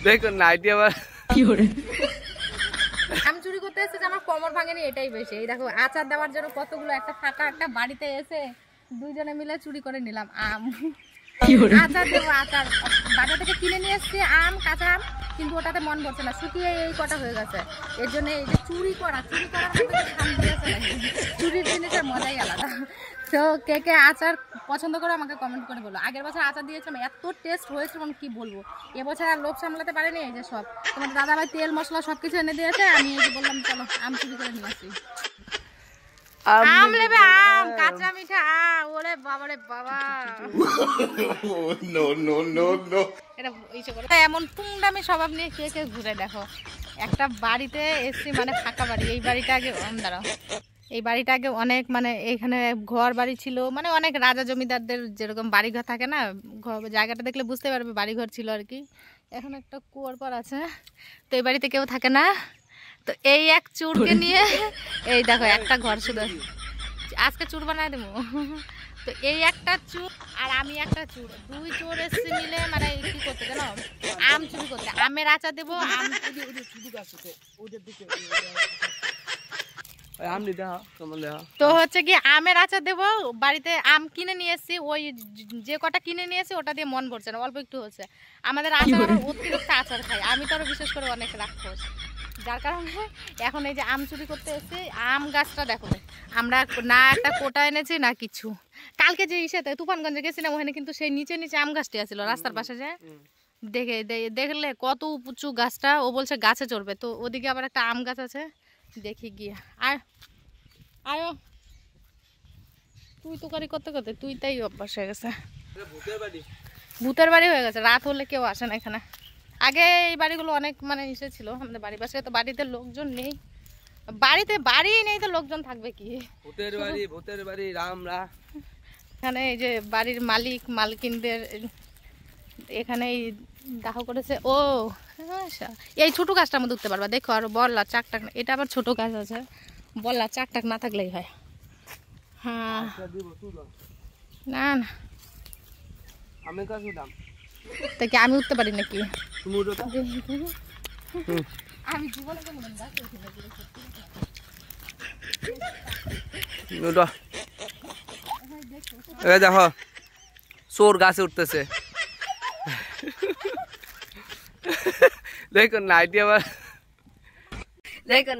দেখুন নাইটি আবার কি করে আমি চুরি করতে এসেছি, আমার কোমর ভাঙেনি, এটাই বেশি। এই দেখো আচার দেওয়ার জন্য কতগুলো, একটা ফাঁকা একটা বাড়িতে এসে দুইজনে মিলে চুরি করে নিলাম আম। আচার দেবো, আচার বাজার থেকে কিনে নিয়ে এসেছি আম, কাঁচা আম, কিন্তু ওটাতে মন বসে না, শুকিয়ে এই কটা হয়ে গেছে। এর জন্য এই যে চুরি করার শান্তি আছে নাকি, চুরির জিনিসের মজাই আলাদা। তো কে কে আচার পছন্দ করে আমাকে কমেন্ট করে বলো। আগের বছর আচার দিয়েছিলাম, এত টেস্ট হয়েছিল কি বলবো। এবছর আর লোভ সামলাতে পারিনি, এই যে সব তোমার দাদাভাই তেল মশলা সবকিছু এনে দিয়েছে, আমি এই যে বললাম চলো আম চুরি করে নিয়ে আসি। আম নেবে, আম কাঁচা মিঠা আম, ওরে বাবা রে বাবা। এটা এমন পুংডামি স্বভাব নিয়ে কে কে ঘুরে দেখো। একটা বাড়িতে এসছি মানে ফাঁকা বাড়ি, এই বাড়িটা আগে দাঁড়াও, এই বাড়িটা আগে অনেক মানে এখানে ঘর বাড়ি ছিল, মানে অনেক রাজা জমিদারদের যেরকম বাড়িঘর থাকে না, জায়গাটা দেখলে বুঝতে পারবে বাড়িঘর ছিল আর কি। এখন একটা কুয়োর পর আছে, তো এই বাড়িতে কেউ থাকে না। তো এই এক চুরকে নিয়ে এই দেখো একটা ঘর শুধু, আজকে চুর বানায় দেবো। তো এই একটা চুর আর আমি একটা চুর, দুই চোর এসে মিলে মানে কি করতে জানো, আম চুরি করতে। আমের আচার দেবো, তো হচ্ছে কি আমের আচার দেবো, বাড়িতে আম কিনে নিয়ে এসেছি, ওই যে কটা কিনে নিয়ে এসেছি ওটা দিয়ে মন ভরছে না, অল্প একটু হচ্ছে। আমাদের আচার অতিরিক্ত আচার খাই আমি, তো আরো বিশেষ করে অনেক রাক্ষস, যার কারণে এখন এই যে আম চুরি করতে এসেছি। আম গাছটা দেখো, আমরা না একটা কোটা এনেছি না কিছু। কালকে যে ইসেতে তুফানগঞ্জে গেছিলাম, ওখানে কিন্তু সেই নিচে নিচে আম গাছটি আছিল রাস্তার পাশে, যে দেখলে কত উঁচু গাছটা। ও বলছে গাছে চড়বে, তো ওদিকে আবার একটা আম গাছ আছে, দেখি গিয়ে। আর আয়ো, তুই তো করি করতে করতে তুই তাই অভ্যাস হয়ে গেছে, ভূতের বাড়ি হয়ে গেছে। রাত হলে কেউ আসে না এখানে। আগে এই বাড়িগুলো অনেক মানে ইসে ছিল আমাদের বাড়ির পাশে, তো বাড়িতে লোকজন নেই, বাড়িতে বাড়ি নেই তো লোকজন থাকবে কি। ভূতের বাড়ি, ভূতের বাড়ি রামরা। এখানে এই যে বাড়ির মালিক মালকিনদের এখানে দাহ করেছে। ও এই ছোট গাছটার মধ্যে উঠতে পারবা, দেখো। আর বললা চাকটাক, এটা আবার ছোট গাছ আছে, বললা চাকটাক না থাকলেই হয়। হ্যাঁ না না আমি কাছে দাম তা কি আমি উঠতে পারি নাকি? আমি জীবনে দেখো চোর গাছে উঠতেছে, দেখুন নাইটি আবার দেখুন।